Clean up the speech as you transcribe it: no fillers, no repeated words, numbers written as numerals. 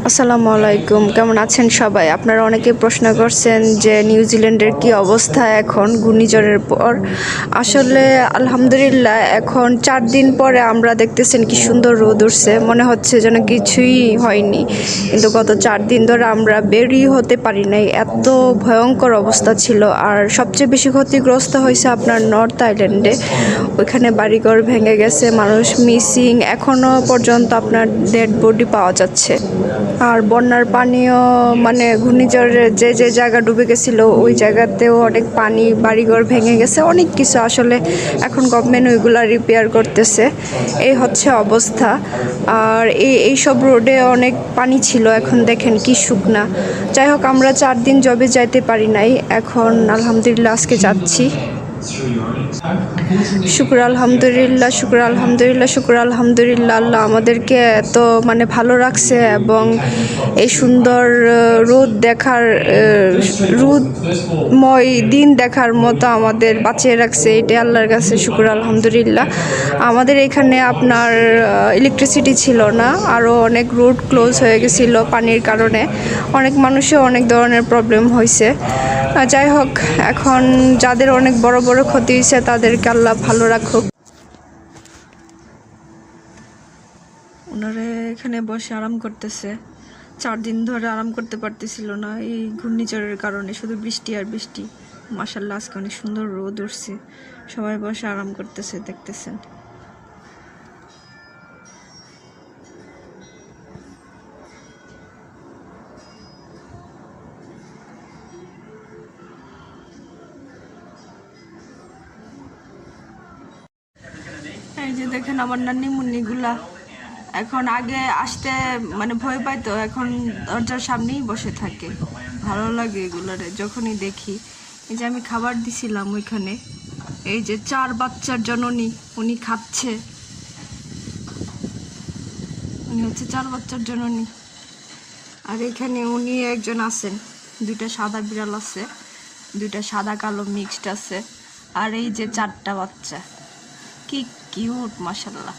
আসসালামু আলাইকুম, কেমন আছেন সবাই? আপনারা অনেকে প্রশ্ন করছেন যে নিউজিল্যান্ডের কি অবস্থা এখন ঘূর্ণিঝড়ের পর। আসলে আলহামদুলিল্লাহ এখন 4 দিন পরে আমরা দেখতেছেন কি সুন্দর রোদ উঠছে, মনে হচ্ছে যেন কিছুই হয়নি। কিন্তু গত 4 দিন ধরে আমরা বেরই হতে পারি নাই, এত ভয়ঙ্কর অবস্থা ছিল। আর সবচেয়ে বেশি ক্ষতিগ্রস্ত হয়েছে আপনার নর্থ আইল্যান্ডে, ওইখানে বাড়িঘর ভেঙে গেছে, মানুষ মিসিং, এখনও পর্যন্ত আপনার ডেড বডি পাওয়া যাচ্ছে। আর বন্যার পানিও মানে ঘূর্ণিঝড়ের যে জায়গা ডুবে গেছিলো ওই জায়গাতেও অনেক পানি, বাড়িঘর ভেঙে গেছে, অনেক কিছু। আসলে এখন গভর্নমেন্ট ওইগুলা রিপেয়ার করতেছে, এই হচ্ছে অবস্থা। আর এইসব রোডে অনেক পানি ছিল, এখন দেখেন কি শুকনা। যাই হোক, আমরা 4 দিন জবে যাইতে পারি নাই, এখন আলহামদুলিল্লাহ আজকে যাচ্ছি। শুক্র আলহামদুলিল্লাহ, শুক্র আলহামদুলিল্লাহ, শুক্র আলহামদুলিল্লাহ। আল্লাহ আমাদেরকে এত ভালো রাখছে এবং এই সুন্দর রোদময় দিন দেখার মতো আমাদের বাঁচিয়ে রাখছে, এটাই আল্লাহর কাছে শুক্র আলহামদুলিল্লাহ। আমাদের এখানে আপনার ইলেকট্রিসিটি ছিল না, আরও অনেক রোড ক্লোজ হয়ে গেছিল পানির কারণে, অনেক মানুষের অনেক ধরনের প্রবলেম হয়েছে। যাই হোক, এখন যাদের অনেক বড় বড় ক্ষতি হয়েছে তাদেরকে আল্লাহ ভালো রাখুক। ওনারা এখানে বসে আরাম করতেছে, 4 দিন ধরে আরাম করতে পারতেছিল না এই ঘূর্ণিঝড়ের কারণে, শুধু বৃষ্টি আর বৃষ্টি। মাশাআল্লাহ আজকে অনেক সুন্দর রোদ উঠছে, সবাই বসে আরাম করতেছে, দেখতেছেন। এই যে দেখেন আমার নান্নি মুন্নিগুলা, এখন আগে আসতে ভয় পাইতো, এখন দরজার সামনেই বসে থাকে। ভালো লাগে এগুলারে যখনই দেখি। এই যে আমি খাবার দিছিলাম ওইখানে, এই যে 4 বাচ্চার জননী, উনি খাচ্ছে, উনি হচ্ছে 4 বাচ্চার জননী। আর এখানে উনি একজন আছেন, 2টা সাদা বিড়াল আছে, 2টা সাদা কালো মিক্সড আছে। আর এই যে 4টা বাচ্চা, কি কিউট মাশাআল্লাহ।